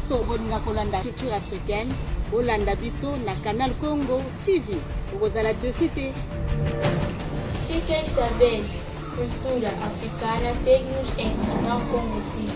nyonso bolinga kolanda culture africaine bolanda biso na Canal Congo TV okozala dessus te. Se quer saber cultura africana, segue-nos em Canal Congo TV.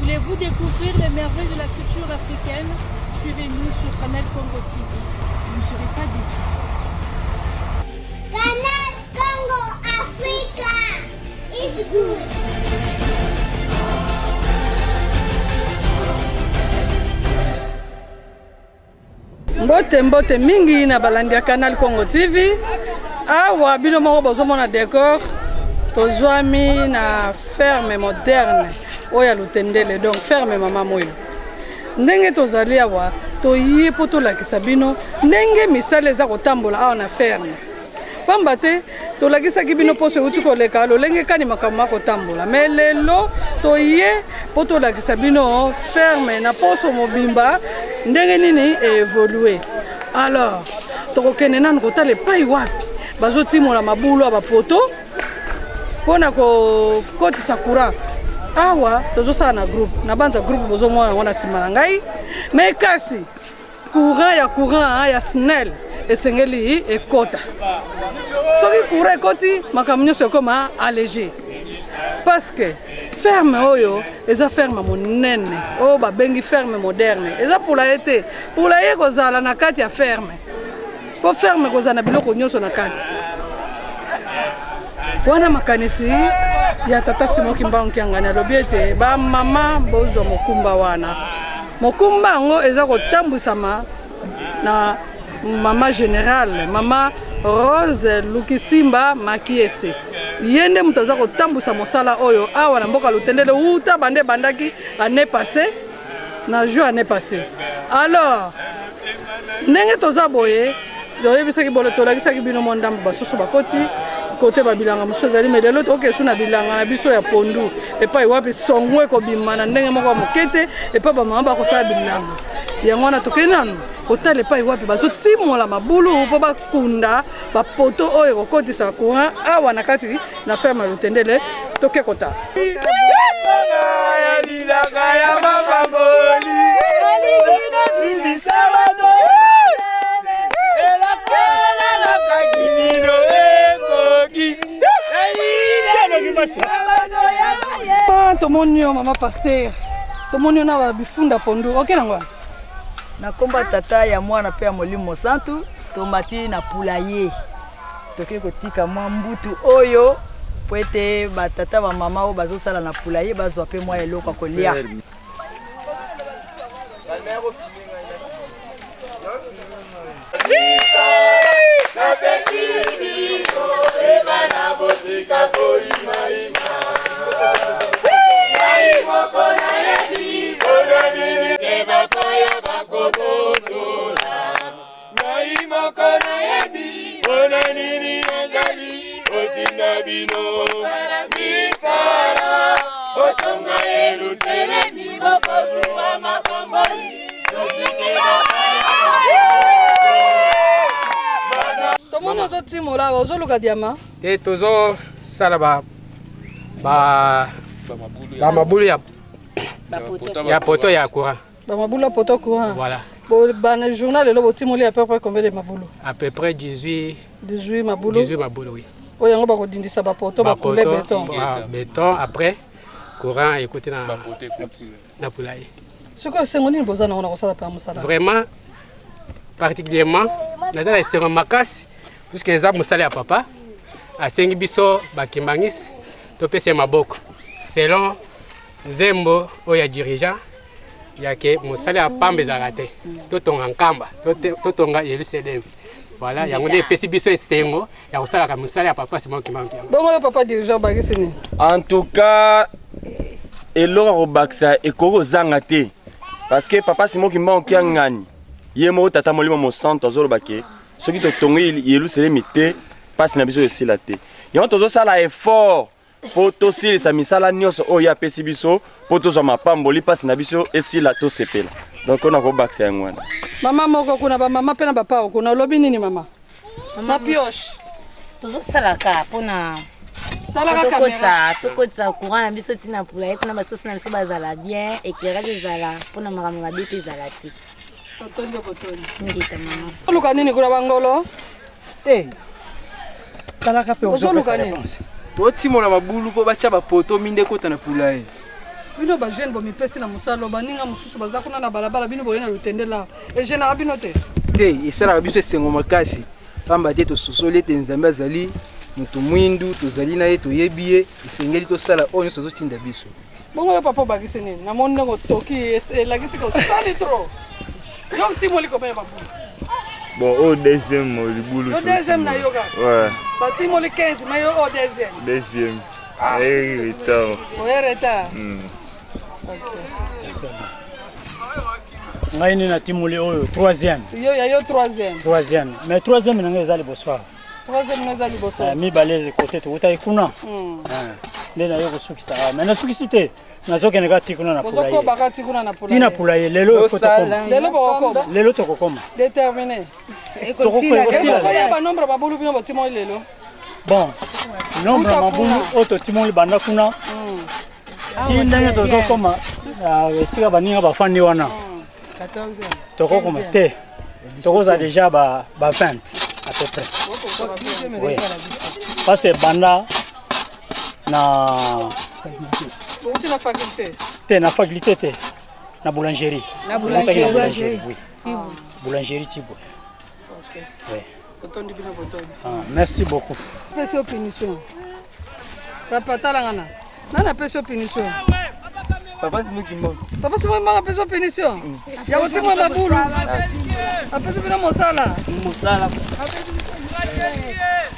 Voulez-vous découvrir les merveilles de la culture africaine? Suivez-nous sur Canal Congo TV. Vous ne serez pas déçus. Canal Congo Africa is good. Mbote mingi na balandi ya Canal Congo TV. Awa bino moko bozomona décor tozwami na ferme moderne oya Lutendele, donc ferme mama moyo. Ndenge tozali awa toye po tolakisa bino ndenge misala eza kotambola awa na ferme. Pamba te tolakisaki bino poso euti koleka lolenge kani makambo kotambola. Mais lelo toye po tolakisa bino ferme na poso mobimba ndenge nini évoluer. Alors tokokende nanu kotala epai wapi bazotimola mabulu aba poto pona ko kotisa courant. Awa tozosala na groupe na banza groupe bozomona ngona sima na ngai mais kasi courant ya SNEL esengeli ekota soki courant ekoti makambo nyonso ekoma allégé parce que ferme oyo eza ferme monene oyo babengi ferme moderne eza poulaye kozala na kati ya ferme po ferme kozala na biloko nyonso na kati wana makanisi ya tata Simon Kimbangu Kiangani alobi ete ba mama bozo mokumba wana mokumba ngo eza kotambwisama na mama générale mama Rose Lukisimba Makiese yende mutu aza kotambwisa mosala oyo awa na mboka Lutendele uta bande bandaki année passée na juin année passée. Alors ndenge toza boye doyebisaki bolo tolakisaki bino mondambo basusu bakoti côté babilanga muso ezali melelo toke suna bilanga na biso ya pondu epai wapi songwe ko bimana ndenge moko mokete epai ba mama bakosala bilanga yango wana tokenanu kotala epai wapi bazotimola mabulu po bakunda bapoto oyo kokotisa courant awa na kati na ferme Lutendele toke kota tomonio mama pasteur tomonio na bifunda pondu ok nangwa na komba tata ya mwana pe ya molimo santu tomati na poulailler toke kotika mwa mbutu oyo po ete batata ba mama o bazosala na poulailler bazwa pe mwa eloko kolia tomono zotimola ozoluka diama te tozo sala ba mabulu ya poto ya courant ba mabulu ya poto courant voilà bana journal lelo botimoli à peu près combien de mabulu à peu près 18 mabulu oui oyo yango bakodindisa ba poto ba couleur béton béton après courant écouter na poulailler ce que c'est ngoni bozana on a kosala pa musala vraiment particulièrement nazala esengo makasi puisque eza mosala ya papa asengi biso bakimangisi topesa maboko selon nzembo oyo ya dirigeant yake mosala ya pamba ezalaka te totonga nkamba totonga Yerusalem voilà yango nde epesi biso esengo ya kosalaka mosala ya papa Simon Kimbangu Kiangani. Bongo yo papa dirigeant bakisi nini? En tout cas eloko kobakisa ekoko zanga te parce que papa Simon Kimbangu Kiangani Yemo tata molimo mo centre azolo bake. Ce qui te tongi yelu selemi te passe na biso esila te. Yango tozo sala effort pour tosi sa misala nyonso oya pesi biso pour tozo mapamboli passe na biso esila to sepela. Donc on a ko bakse yango wana. Mama moko kuna ba mama pe na papa kuna lobi nini mama? Na pioche. Tozo sala ka pona talaka kamera. Tokotsa courant na biso tina pula et na basosi na biso bazala bien éclairage ezala pona makambo mabe pe ezala te. Totonde botoni. Ngita mama. Oluka nini kuna bangolo? Talaka pe ozoluka nini? Otimo na mabulu po bacha ba poto minde kota na pula e. Bino ba jeune bo mipesi na musalo baninga mususu baza kuna na balabala bino boyena lutendela. E jeune abino te. Te esala biso esengo makasi. Pamba te to sosole te nzambe azali mutu mwindu tozali na ye toyebi esengeli tosala oyo nyonso azotinda biso. Bongo yo papa bagisi nini? Na monde ngo toki elagisi ko sali trop. Yo timo liko ba babu. Bon, au deuxième, au boulot. Au deuxième, na yoga. Ouais. Bâtiment le 15, mais au deuxième. Deuxième. Ah. Et retard. Ouais, retard. Ngai ni na timuli oyo troisième. Yo troisième. Troisième. Mais troisième na ngeza liboswa. Troisième na ngeza liboswa. Mi balezi côté to utai kuna. Ndena yo kusukisa. Mais na sukisite. Nazoke ngati kuna na pula. Bozoko bakati kuna na pula. Tina pula lelo fotokoma. Lelo bokoma. Lelo tokokoma. Déterminé. Tokokoma. Ba nombre babulu bino botimo lelo. Bon. Nombre mabulu oto timoli banda kuna. Tindanga tokokoma. Sika baninga bafandi wana. 14. Tokokoma te. Tokoza déjà ba 20 à peu près. Oui. Parce que banda na na faculté. Na faculté te. Na boulangerie. Na boulangerie. Oui. Boulangerie Tibo. OK. Oui. Botondi bina botondi. Merci beaucoup. Pesio punition. Papa talangana. Nana pesio punition. Papa c'est moi qui m'a. Papa c'est moi qui pesio punition. Ya botimwa mabulu. Apesi bina mosala. Mosala.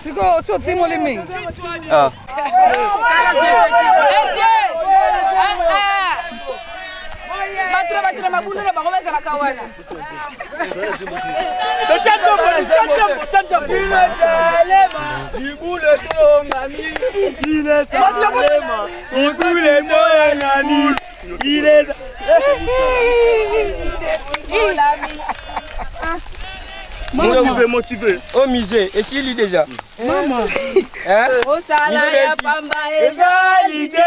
Siko so timo limi. Ah. Batra mabulu na bango bazala kawana. Motivé. Au musée, et s'il lit déjà. Maman. Hein? Au salaya pamba égalité.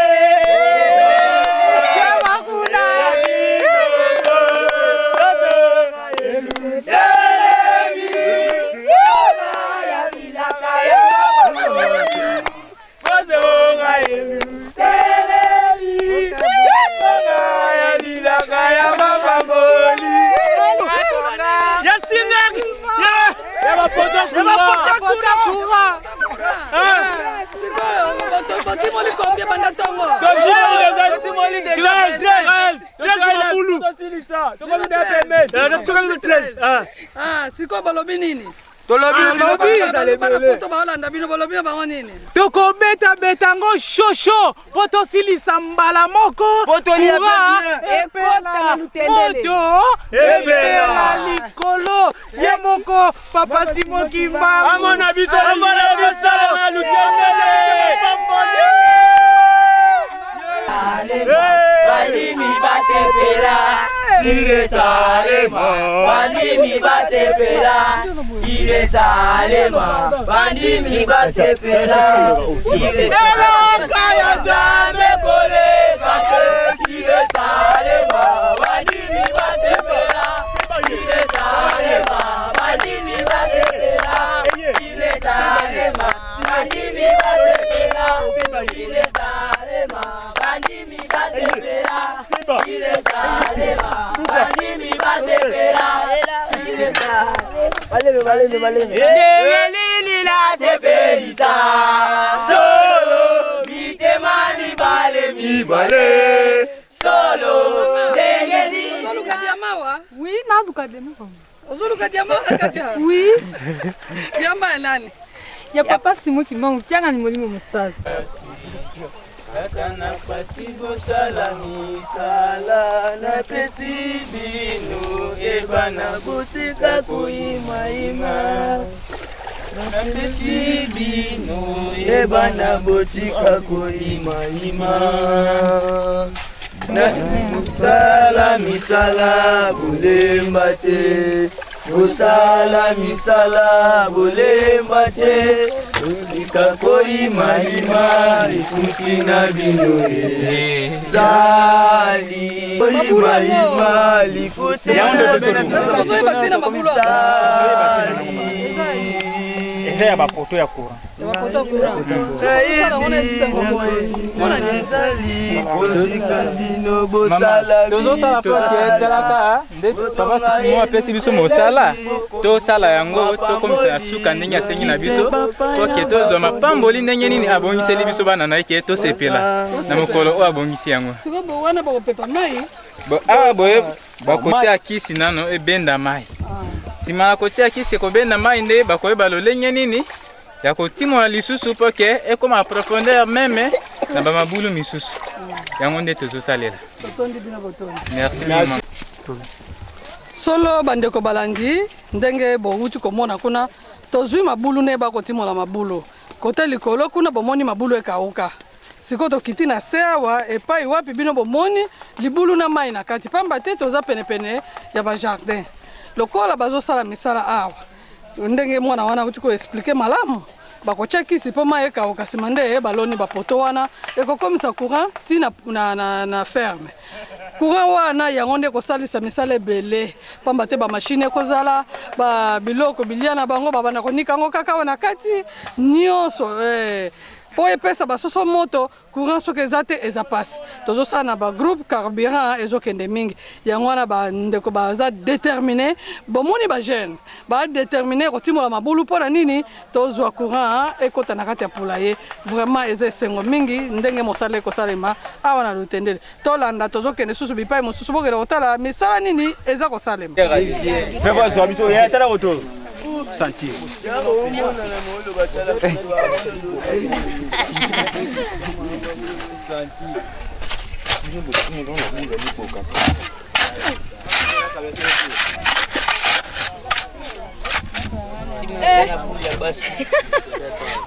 Siko balobi nini? Toko beta betango shosho poto silisa mbala moko pura epela moto epela likolo ye moko papa Simo Kimba amona biso na lutendele Bandimi batepela Ire Salema Bandimi batepela Ire Salema Bandimi batepela Ire Salema Kaya Dame Kole Kake Ire Salema Bandimi batepela Ire Salema Bandimi batepela Ire Salema Bandimi batepela Ire Salema Bandimi batepela Ire Salema Bandimi batepela Ire Salema Valeme Lili la sepelisa Solo Mitemani bale mi bale Solo Lili Ozoluka diamawa? Oui, naluka diamawa. Ozoluka diamawa katia? Oui. Diama nani? ya papa Simo Kimbangu tianga ni molimo mosala. Kakana pasi bosala misala na pesi bino ebana botika koima na pesi bino ebana botika koima na misala bulemba te Bosala misala bolemba te Usika koima ikuti na bino Zali koima likuti na bino Eza ya bapoto ya courant. tozosala flotte etalaka nde papa Simo apesi biso mosala tosala yango tokomisa ya suka ndenge asengi na biso toke tozwa mapamboli ndenge nini abongiseli biso bana na ye ke tosepela na mokolo oyo abongisi yango awa boye bakotia kisi nano ebenda mai nsima na kotia kisi ekobenda mai nde bakoyeba lolenge nini ya kotimola lisusu mpo ke ekoma profondeur meme na bamabulu misusu yango nde tozosalela. Merci. Solo bandeko balandi ndenge bowuti komona kuna tozwi mabulu ne bakotimola mabulu kote likolo kuna bomoni mabulu ekauka siko tokiti na se awa epai wapi bino bomoni libulu na mai na kati pamba te toza penepene ya bajardin lokola bazosala misala awa ndenge mwana wana kuti ko expliquer malamu bakotia kisi po mai ekauka nsima nde baloni bapoto wana ekokomisa courant ti na ferme courant wana yango nde kosalisa misala ebele pamba te bamashine ekozala biloko bilia na bango babanda konika yango kaka wana kati nyonso po epesa basoso moto courant soki eza te eza pasi tozosala na bagroupe carburant ezokende mingi yango wana bandeko baza déterminé bomoni bajeune badéterminé kotimola mabulu mpona nini tozwa courant ekota na kati ya poulailler vraiment eza esengo mingi ndenge mosala ekosalema awa na lutendele tolanda tozokende susu bipai mosusu bokende kotala misala nini eza kosalema sentir.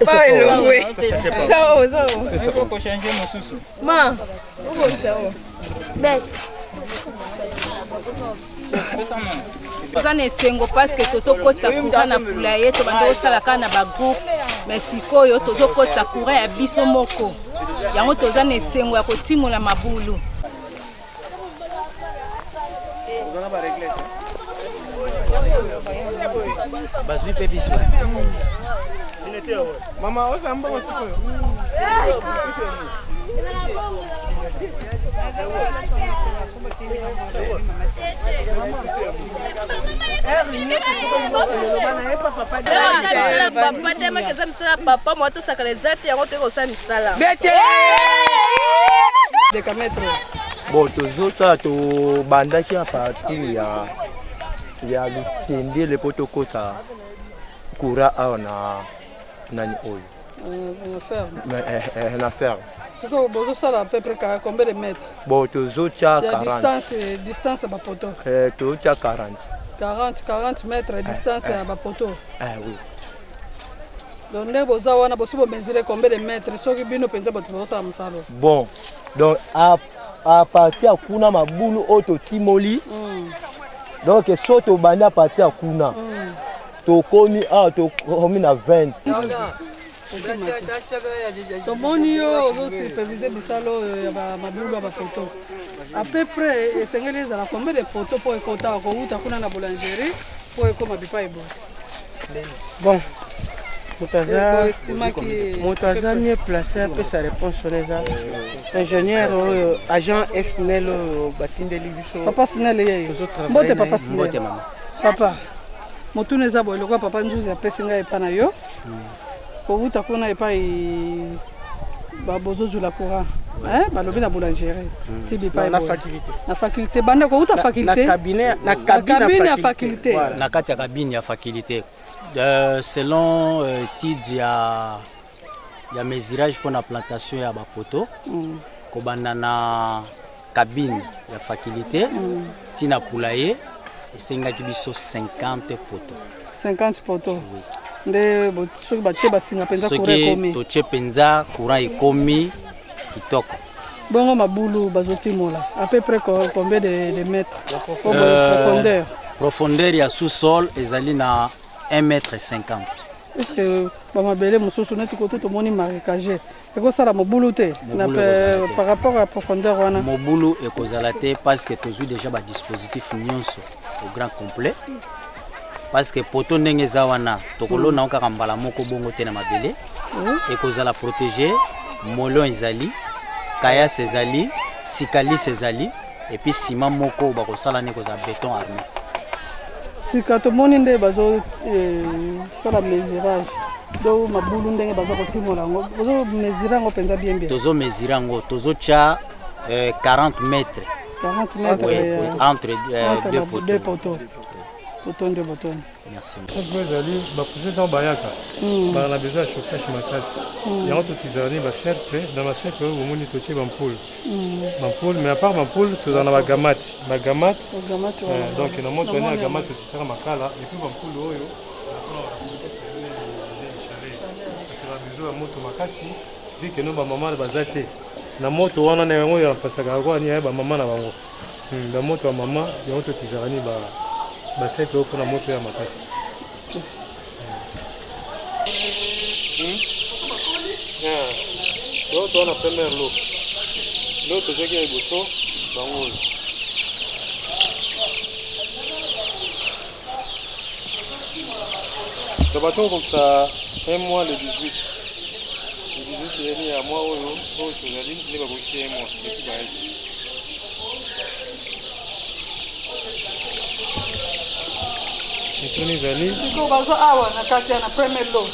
Pas elongwe. Sao. Il faut changer mon sous. Ma, où est ça? Bête. Toza na esengo parce que tozokotisa courant na poulailler tobanda kosala kaka na bagroupe mais sikoyo tozokotisa courant ya biso moko yango toza na esengo ya kotimola mabulu. Bazui pe biso. Mama osamba masikoyo. Papa tema que ça papa moi to sakalezate yango to ko sa misala. Bon tozosala to bandaki a partir ya lutende le potokota kura awa na nani oyo na ferme. Siko bozosala à peu près combien de mètres? Bon tozotia 40. Distance ba poto. Tozotia 40. 40 mètres de distance à ba poto. Oui. Donc ne boza wana bosubo mesurer combien de mètres soki bino penza bato bozosala musalo. Bon. Donc à partir kuna mabulu oto timoli. Donc soto bandi à partir kuna. To komi na 20. Tomoni yo ozosupervise bisalo ya mabulu ya bapoto à peu près esengeli ezala combien de poto po ekota kouta kuna na boulangerie po ekoma bipai bo bon moto aza mieux placé apesa réponse wana eza ingénieur oyo agent snel oyo batindeli biso papa snel yeyo mbote papa snel papa motuna eza boye lokwa papa nzuzi apesi ngai epa na yo kouta kuna epai babozozula courant balobi na boulangerie ti bipai na faculté banda kouta faculté na cabine ya faculté na kati ya kabine ya faculté Selon titre, il y a mesurage pour la plantation et la poto. Kobanda na cabine, il y a facilité. Tina poulailler, et c'est 50 poteaux. 50 poteaux. Nde soki batie basinga penza courant ekomi. Soki totie penza courant ekomi kitoko. Bongo mabulu bazotimola. À peu près combien de mètres? Profondeur. Profondeur ya sous-sol ezali na 1,50 m. Est-ce que bamabele mosusu neti koto tomoni marécage ekosala mobulu te par rapport à profondeur wana? Mobulu ekozala te parce que tozwi déjà ba dispositif nyonso au grand complet. Parce que poto ndenge eza wana tokolona kaka mbala moko bongo te na mabele ekozala protéger molon ezali kayas ezali sikalis ezali et puis ciment moko bakosala ne kozala béton armé. Sika tomoni nde bazo sala mesurage do mabulu ndenge bazo kotimola ngo bazo mesurer ngo penza bien bien. Tozo mesurer ngo tozo cha 40 mètres. 40 mètres entre deux poteaux. Poton de boton. Merci. Ezali bapousser dans bayaka. On a besoin de chauffage makasi. Il y a autre tizani ba cercle dans la cercle au moni totie bampoule. Bampoule mais à part bampoule tu en as ba gamati. Ba gamati. Donc na moto na gamati tu tira makala et puis bampoule oyo c'est la besoin moto makasi vu que nous ba maman bazate. Na moto wana na yango ya pasaka kwa ni ba maman na bango. Ba moto wa maman ya autre tizani ba basi kwa kuna moto ya makasi. Donc on a première lot. L'autre c'est qui est bosso, bango. Le bâton comme ça, un mois le 18. Le 18 il y a un mois où tu as dit il va bosser un mois depuis bail. Siko bazo awa na kati na premier lot.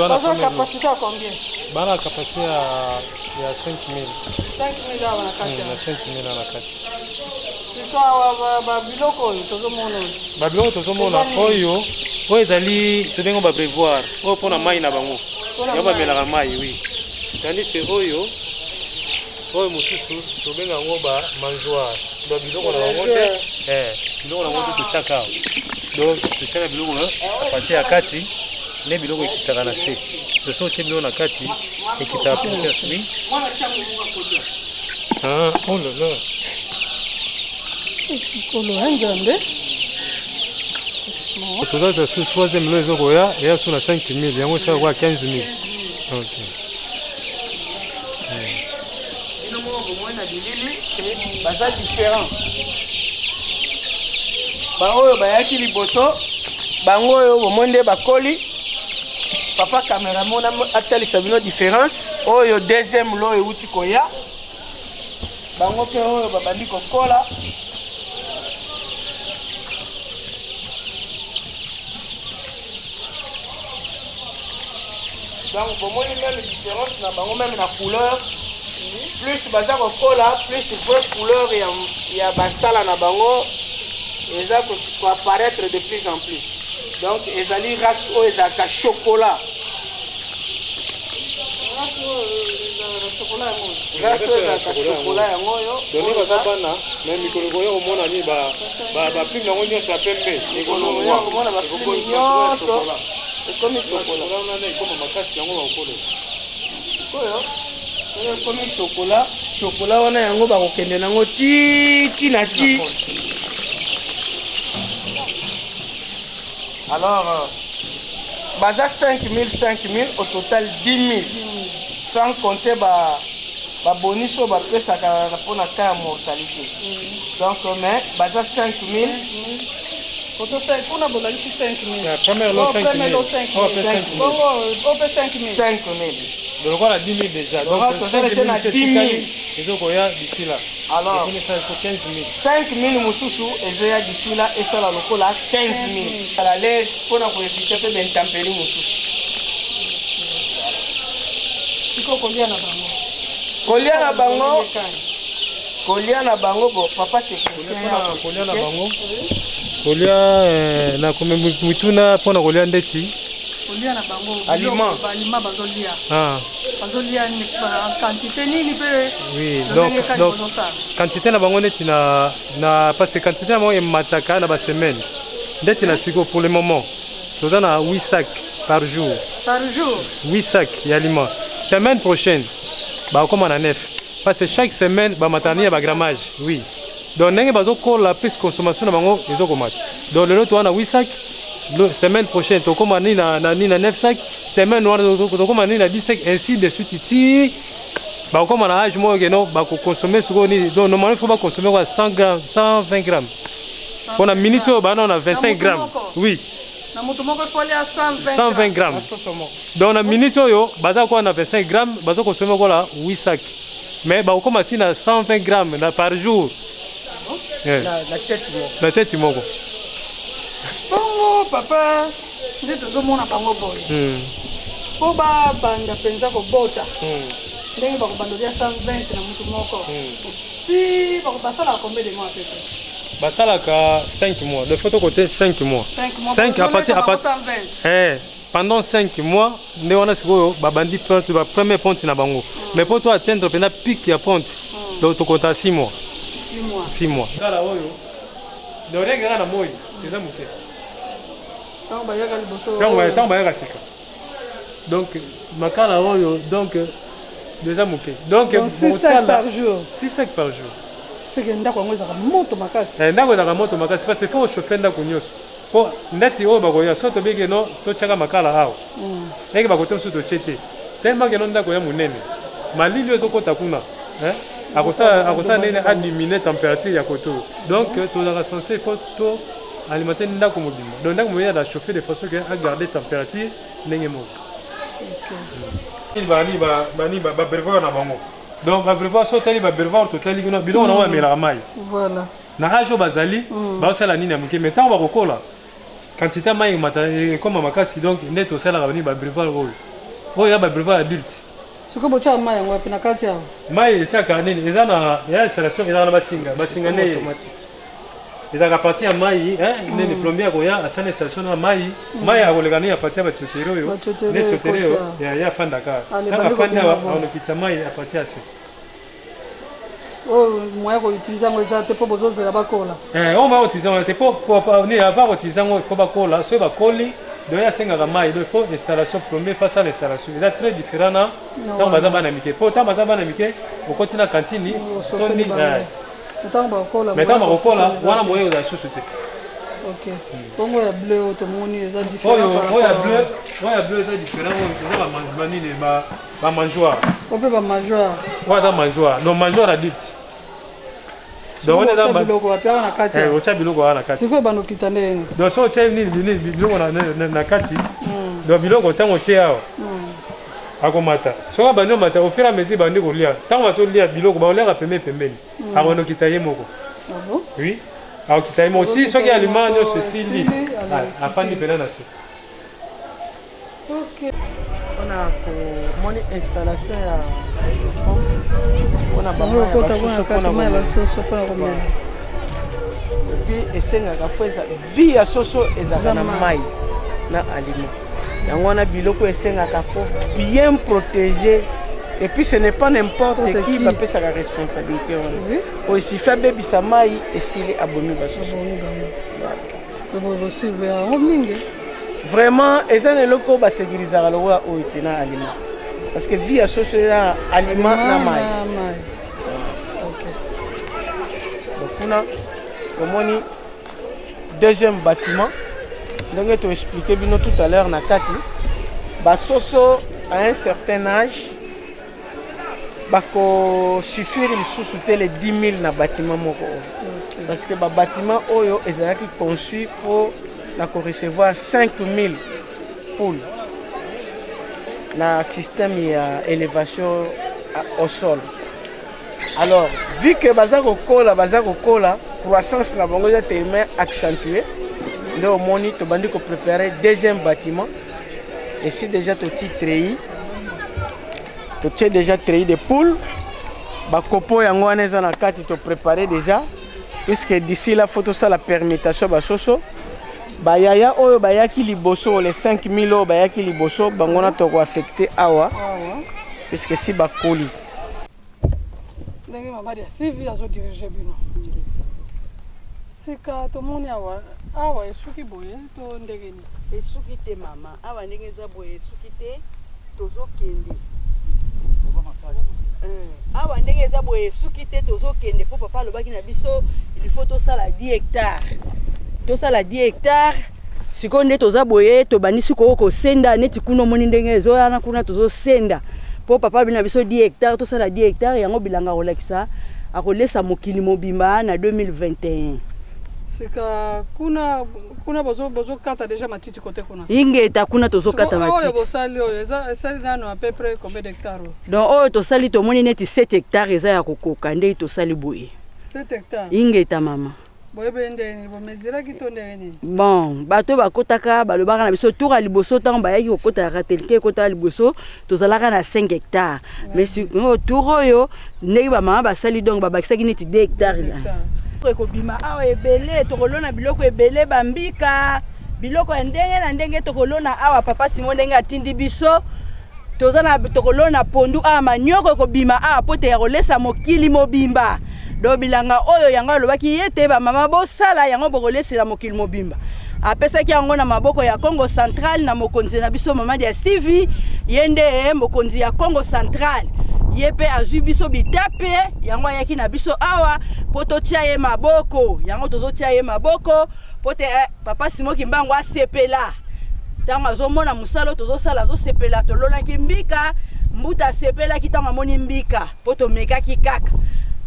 Bazo capacité à combien? Bana capacité ya 5000. 5000 awa na kati. Na 5000 na kati. Siko awa ba biloko tozomona. Ba biloko tozomona oyo ezali tobengo ba prévoir. Oyo pona mai na bango. Ya ba melaka mai oui. Tandis c'est oyo mosusu tobenga ngo ba mangeoire. Ba biloko na bango te. Biloko na bango tochaka. Donc tochaka biloko na partie ya kati ne biloko ekitaka na se. Toso tie biloko na kati ekitaka partie ya se. Ah, oh là là. Kolo nzambe. Toza sur troisième lot ezokoya et sur na 5000 yango ça kwa 15000. OK. Baza différent. Bango bayaki liboso bango oyo bomonde bakoli papa cameraman atalisa bino différence oyo deuxième lot euti koya bango pe oyo babandi kokola donc bomoni même différence na bango même na couleur plus baza kokola plus vraie couleur ya basala na bango eza ko apparaître de plus en plus. Donc ezali race o ezaka chocolat. Race o ezaka chocolat yango yo. Doni baza bana mais mikolo yo omona ni ba plume yango nyonso ya pembe. Mikolo yo omona ba plume nyonso. Ekomi chocolat. On a ekoma makasi yango ba okolo. Koyo. C'est ekomi chocolat. Chocolat wana yango ba kokende nango ti na ti. Alors, baza 5000 au total 10 000 sans compter ba bonus au ba pesa pour la cas mortalité. Donc mais baza 5000 on a bolali 5000. La première lot 5000. On fait 5000. On fait 5000. 5000. Donc on a 10 000 déjà. Donc 5000 c'est 10 000. Ils ont goya d'ici là. Alors, 15 000. 5 000 mususu ezoya d'ici là et ça la lokola 15 000. À la l'aise pour éviter peu d'intempéries mususu. Siko combien na bango? Kolia na bango bo papa technicien ya kolia na bango. kolia na mituna mpona kolia ndeti kolia na bango aliment bazolia ah bazolia ni quantité nini pe oui donc quantité na bango ndeti na parce que quantité na bango emataka na ba semaine ndeti na siko pour le moment toza na 8 sacs par jour 8 sacs d'aliments semaine prochaine bah comme on a 9 parce que chaque semaine bah matani ya ba grammage oui donc ndenge bazokola plus consommation na bango ezokomata donc lelo to na 8 sacs semaine prochaine to koma ni na 9 sacs semaine wana to koma ni na 10 sacs ainsi de suite ti bah comme on a âge mo geno bah ko consommer suko ni donc normalement il faut pas consommer quoi 100 grammes 120 grammes on a minute bah on a 25 grammes oui na moto moko foli à 120 grammes donc na minute yo baza ko na 25 grammes baza consommer ko la 8 sacs mais bah comme on a 120 grammes par jour la tête moko bongo papa nde tozomona bango boye po babanda mpenza kobota ndenge bakobandolia 120 na motu moko ti basalaka combien de mois pepe basalaka 5 mois le photo côté 5 mois 5 à partir pendant 5 mois nde wana sikoyo babandi ponte ba premier ponte na bango mais pour toi atteindre pena pic ya ponte donc tokota 6 mois 6 mois kala oyo ndorega na moyi eza muke tant bayaka sika donc makala oyo donc déjà muke donc 6 sacs par jour 6 sacs par jour c'est que ndako yango ezaka moto makasi ndako ezaka moto makasi parce que faut chauffer ndako nyonso po ndeti oyo bakoya so tobiki no totyaka makala awa ndenge bakote mosusu totie te tellement ke no ndako ya monene malili oyo ezokota kuna akosala nini adimine température ya koto donc tozalaka censé faut to alimenter ndako mobima donc ndako mobima da chauffer de façon que à garder température ndenge moko bani babrevoir na bango donc babrevoir so tali babrevoir totali kuna biloko na bamelaka mai voilà na age oyo bazali baosala nini ya moke mais ntango bakokola quantité mai ekoma makasi donc nde tosalaka bani babrevoir oyo ya babrevoir adulte soki botyaka mai yango yape na kati awa mai etyaka nini eza na ya installation ezaka na basinga nde ezalaka parti ya mai nini plombier akoya asala installation na mai mai akoleka nini aparti ya batiotere oyo nde tiotere oyo ya afandaka ntango afandi aonokita mai aparti ya se oyo moya koutilize yango eza te mpo bozozela bakola oyo moya koutilize yango te mpo avant koutilize yango ifo bakola soki bakoli donc asengaka mai donc faut installation plombier face à l'installation eza très différent na ntango baza bana mike mpo ntango baza bana mike okoti na kantini toni mais ntango bakokola wana moye ozala susu te bongo ya bleu oyo tomoni eza différent oyo ya bleu eza différent eza banini bamangeoire o mpe bamangeoire oyo aza mangeoire donc mangeoire adulte donc otya biloko bapiaka na kati otya biloko wana na kati sikoyo bandokita ndenge donc so otya nini biloko na kati donc biloko ntango otye awa akomata soki abandi omata au fur et à mesure bandi kolia ntango bazolia biloko baoliaka pembeni akonokita ye moko oui akokita ye moko ti soki aliment nyonso esili afandi mpena na se mpona komoni installation ya mpona basoso mpona komela epuis esengaka fo vie ya soso ezalaka na mai na aliment yango wana biloko esengaka fo bien protéger et puis ce n'est pas n'importe qui bapesaka responsabilité wana po esifi abebisa mai esili abomi basoso yango mingi vraiment eza na eloko oyo basécurisaka lokola oyo te na aliment parce que vie ya soso eza aliment na mai kuna omoni deuxième bâtiment ndenge toexplike bino tout à l'heure na kati basoso à un certain âge bakosuffire lisusu te le 10 000 na bâtiment moko oyo parce que babâtiment oyo ezalaki conçu pour na korecevoir 5 000 poules na système ya élévation au sol. Alors vu que baza kokola croissance na bango eza tellement accentuée nde omoni tobandi kopréparer deuxième bâtiment ici déjà totie déjà treillis de poules bakopo yango wana eza na kati topréparer déjà puisque d'ici là faut tout ça la permutation basoso bayaya oyo bayaki liboso les 5000 oyo bayaki liboso bango na toko affecté awa puisque si bakoli ndenge mabadi ya sivi azodirige bino sika tomoni awa esuki boye to ndenge nini esuki te mama awa ndenge eza boye esuki te tozokende awa ndenge eza boye esuki te tozokende mpo papa alobaki na biso il faut tosala 10 hectares tosala 10 hectares sikoyo nde toza boye tobandi sikoyo kosenda neti kuna omoni ndenge ezoyana kuna tozosenda mpo papa alobi na biso 10 hectares tosala 10 hectares yango bilanga akolakisa akolesa mokili mobimba na 2021 sika kuna bozokata deja matiti kote kuna ingeta kuna tozokata matiti oyo bosali oyo esali nano à peu près combien d'hectares donc oyo tosali tomoni neti 7 hectares eza ya kokoka nde tosali boye 7 hectares ingeta mama boyebe ndeni bomeziraki to ndenge nini bon bato bakotaka balobaka na biso tour ya liboso ntango bayaki kokota ratelke ekota ya liboso tozalaka na 5 hectares mais tour oyo ndenge bamama basali donc babakisaki neti 2 hectares ekobima awa ebele tokolona biloko ebele bambika biloko ya ndenge na ndenge tokolona awa papa Simon ndenge atindi biso tozana tokolona pondu awa manyoko ekobima awa po te ya kolesa mokili mobimba do bilanga oyo yango alobaki yete bamama bosala yango bokolesela mokili mobimba apesaki yango na maboko ya Congo Central na mokonzi na biso mama ya Sivi yende mokonzi ya Congo Central yepe azwi biso bitape yango ayaki na biso awa po totia ye maboko yango tozotia ye maboko po te papa Simon Kimbangu asepela ntango azomona mosala tozosala azosepela tolonaki mbika mbuta asepelaki ntango amoni mbika po tomekaki kaka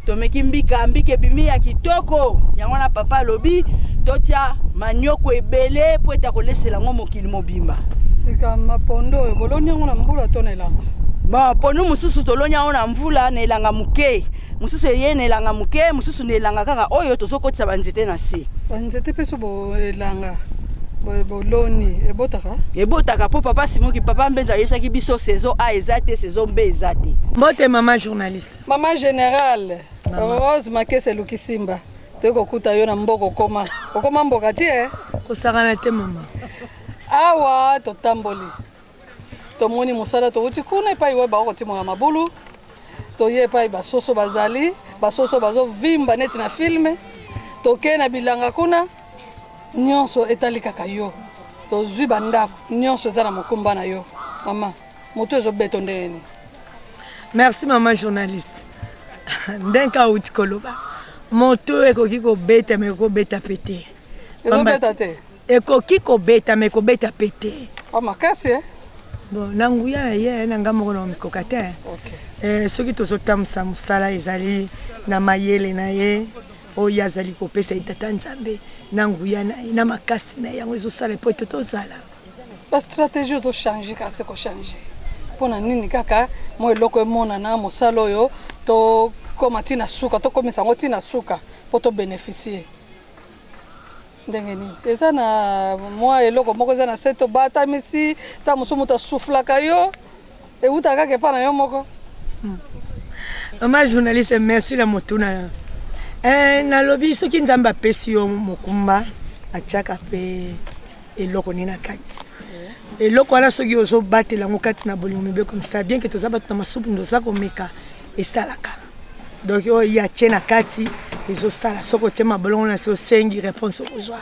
tomeki mbika ebimi ya kitoko yango na papa alobi totia manyoko ebele po ete akolesela ngo mokili mobimba sika mapondo oyo boloni yango na mbula to na elanga bon pondu mosusu toloni yango na mvula na elanga moke mosusu eye na elanga moke mosusu na elanga kaka oyo tozokotisa banzete na se banzete mpe so boelanga boloni ebotaka po papa Simoki papa Mbenza ayesaki biso saison A eza te saison B eza te mbote mama journaliste mama générale Rose Makese Lukisimba tokokuta yo na mboko okoma mboka tie kosakana te mama awa totamboli tomoni mosala touti kuna epai oyo bakotimola mabulu toye epai basoso bazali basoso bazovimba neti na filme toke na bilanga kuna nyonso etali kaka yo tozwi bandako nyonso eza na mokumba na yo mama moto ezobeto ndeni merci mama journaliste ndenge auti koloba moto ekoki kobeta me ekobeta pete ezobeta te ekoki kobeta me ekobeta pete makasi bon na nguya na ye na nga moko na omikoka te soki tozotambusa mosala ezali na mayele na ye oyo azali kopesa etata nzambe na nguya na ye na makasi na ye yango ezosala po ete tozala bastratégie ozochange kasi kochange mpona nini kaka mo eloko emonana mosala oyo tokoma ntina suka tokomisa yango ntina suka mpo tobénéficie ndenge nini eza na mwa eloko moko eza na se tobatamisi ta mosusu moto asuflaka yo euta kaka epa na yo moko mama journaliste merci na motuna nalobi soki nzambe apesi yo mokumba atiaka mpe eloko nini na kati eloko wana soki ozobatela yango kati na bolingo mibeko misala bien ke toza bato na masupu ndoza komeka esalaka donc oyo ye atie na kati ezosala soki otie mabolongo na se osengi réponse okozwa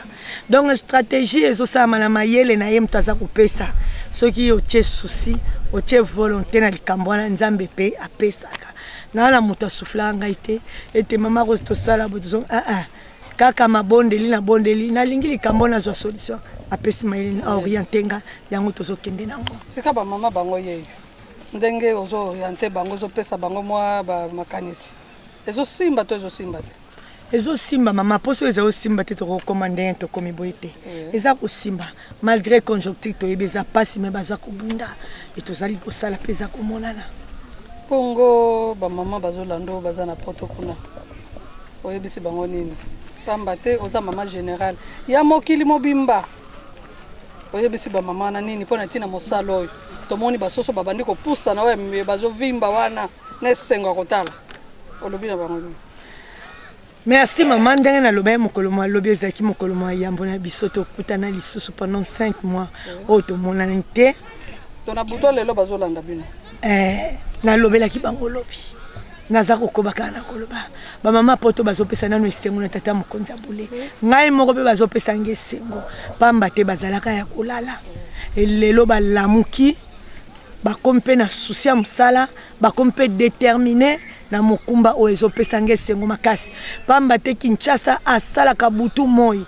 donc stratégie ezosalama na mayele na ye moto aza kopesa soki otie susi otie volonté na likambo wana nzambe mpe apesaka na moto asuflaka ngai te ete mama kosi tosala bo tozo kaka mabondeli na bondeli nalingi likambo nazwa solution apesi mayele aoriente nga yango tozokende nango sika bamama bango yeyo ndenge ozooriente bango ozopesa bango mwa makanisi ezosimba to ezosimba te ezosimba mama poso eza osimba te tokokoma ndenge tokomi boye te eza kosimba malgré conjoncture toyebi eza pasi me baza kobunda etozali kosala mpe eza komonana mpongo bamama bazolanda oyo baza na poto kuna oyebisi bango nini pamba te oza mama général ya mokili mobimba oyebisi bamama na nini mpo na ntina mosala oyo tomoni basoso babandi kopusana oyo bazovimba wana na esengo ya kotala olobi na bango nini Merci maman ndenge na loba mokolo mo lobi ezaki mokolo mo yambo na biso to kutana lisusu pendant 5 mois oto mona nte to na buto lelo bazolanda bino na lobelaki bango lobi naza kokobaka na koloba ba mama poto bazopesa nano esengo na tata mokonzi abule ngai moko pe bazopesa nge esengo pamba te bazalaka ya kolala lelo balamuki bakompe na souci ya mosala bakompe déterminé na mokumba oyo ezopesa nge esengo makasi pamba te Kinshasa asalaka butu moi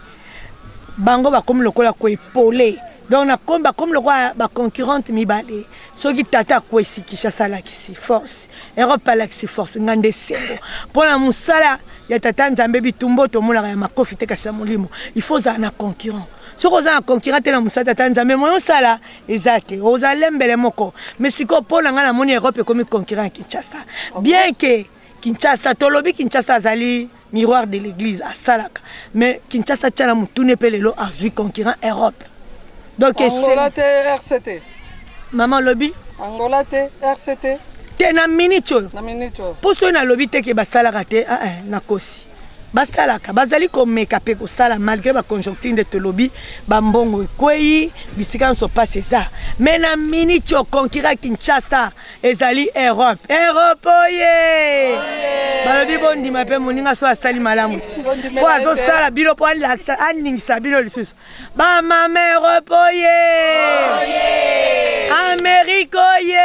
bango bakomi lokola koepole donc na komba comme lokola baconcurrente mibale soki tata akwesi Kinshasa alakisi force Europe alakisi force ngande esengo mpona mosala ya tata nzambe bitumbo tomonaka ya makofi te kasi ya molimo il faut ozala na concurrent soko oza na concurrent te na mosala tata nzambe moyo osala eza te ozala mbele moko mais sikoyo mpona ngai namoni Europe ekomi concurrent ya Kinshasa bien que Kinshasa tolobi Kinshasa azali miroir de l'église asalaka mais Kinshasa tia na motune mpe lelo azwi concurrent Europe donc Angola te RCT maman lobi Angola te RCT te na minute oyo poso na lobi te ke basalaka te na kosi basalaka bazali komeka pe kosala malgré baconjoncture nde tolobi bambongo ekwei bisika nyonso mpasi eza mais na minute oyo concurrent Kinshasa ezali Europe oye balobi bondima mpe moninga so asali malamu ti po azosala bino po aningisa bino lisusu bamama Europe oye Amérique oye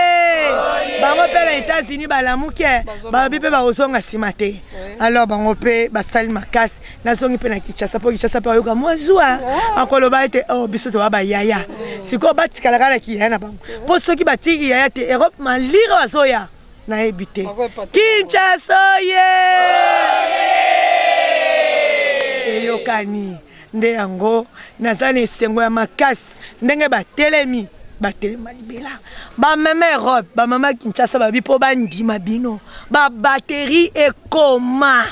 bango mpe na États-Unis balamuki balobi mpe bakozonga nsima te alors bango mpe basali makasi nazongi mpe na Kinshasa po Kinshasa mpe bayoka mwazwa akoloba ete biso towa bayaya sikoyo batikalaka na kiyaya na bango mpo soki batiki yaya te Europe malire bazoya nayebi te Kinshasa oye eyokani nde yango naza na esengo ya makasi ndenge batelemi batelema libela bamama Europe bamama Kinshasa babi mpo bandima bino babateri ekoma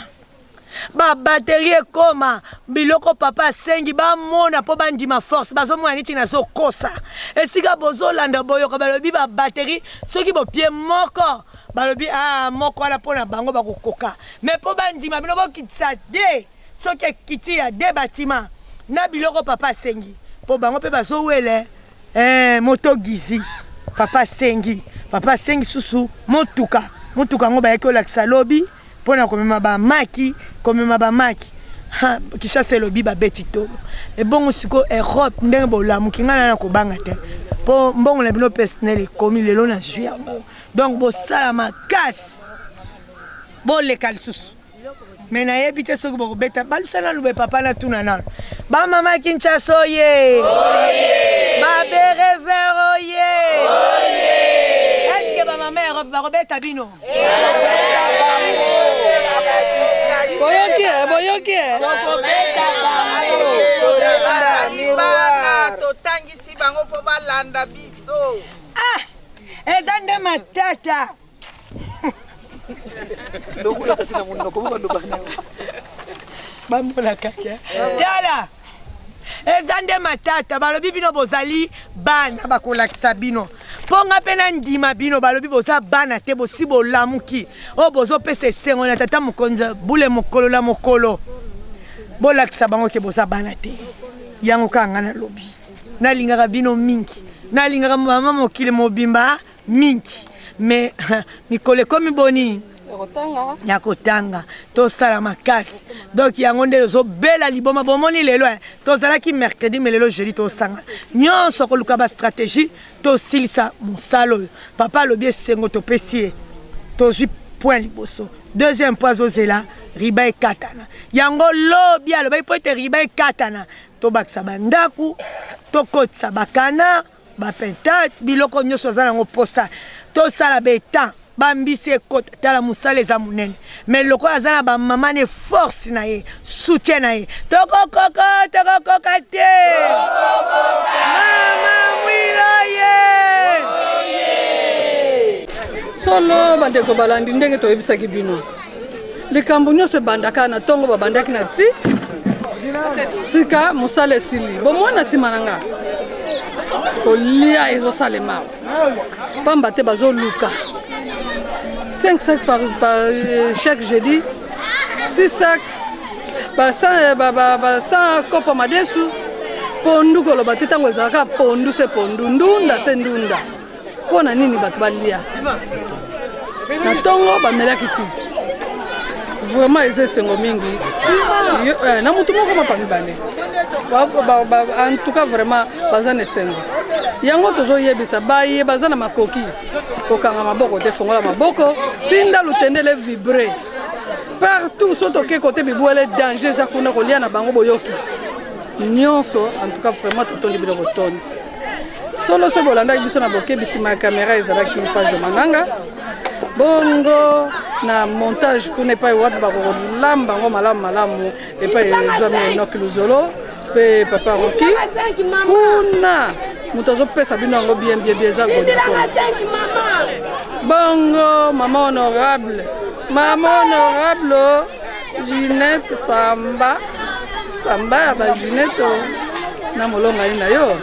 biloko papa asengi bamona mpo bandima force bazomona niti nazokosa esika bozolanda boyoka balobi babateri soki bopie moko balobi moko wana mpo na bango bakokoka mais mpo bandima bino bokitisa de soki ekiti ya de batima na biloko papa asengi mpo bango mpe bazowele moto gizi papa asengi susu motuka ngo bayaki olakisa lobi mpona komema bamaki Kinshasa elobi babeti tolo ebongo siko Europe ndenge bolamuki ngai na kobanga te mpo mbongo na bino personnel ekomi lelo na zwi yango donc bosala makasi boleka lisusu mais nayebi te soki bokobeta balusana lube papa na tuna nano bamama Kinshasa oye baberever oye eske bamama Europe bakobeta bino boyoki totangisi bango mpo balanda biso eza nde matata tala eza nde matata balobi bino bozali bana bakolakisa bino mpo nga mpe na ndima bino balobi boza bana te bosi bolamuki oyo bozopesa esengo na tata mokonzi bule mokolo na mokolo bolakisa bango ke boza bana te yango kaka nga nalobi nalingaka bino mingi nalingaka mama mokili mobimba mingi mais mikolo ekomi boni ya kotanga tosala makasi donc yango nde tozobela liboma bomoni lelo tozalaki mercredi mais lelo jeudi tosanga nyonso koluka bastratégie tosilisa mosala oyo papa alobi esengo topesi ye tozwi point liboso deuxième point azozela riba ekatana yango lobi alobaki mpo ete riba ekatana tobakisa bandaku tokotisa bakana bapentate biloko nyonso aza nango posa tosala betan bambisi ekota tala mosala eza monene mais lokola aza na bamama ne force na ye soutien na ye tokokoka te mama mwilo ye solo bandeko balandi ndenge toyebisaki bino likambo nyonso ebandaka na ntongo babandaki na ti sika mosala esili bomona nsima na nga kolia ezosalema pamba te bazoluka 5 sacs par chaque jeudi, 6 sacs basa kopo madesu pondu koloba te ntango ezalaka pondu se pondu ndunda se ndunda mpo na nini bato balia na ntongo bamelaki ti vraiment eza esengo mingi na motu moko mapa mibale en tout cas vraiment baza na esengo yango tozoyebisa baye baza na makoki kokanga maboko te fongola maboko tinda lutendele vibre partout so toke kote bibwele danger eza kuna kolia na bango boyoki nyonso en tout cas vraiment totondi biloko tondi solo so bolandaki biso na bokebisima ya caméra ezalaki page mananga bongo na montage kuna epai wapi bakolamba yango malamu epai ezwami enoki luzolo mpe papa roki kuna moto azopesa bino yango bien eza godikolo bongo mama honorable Ginette Samba ya ba Ginette na molonga ni na yo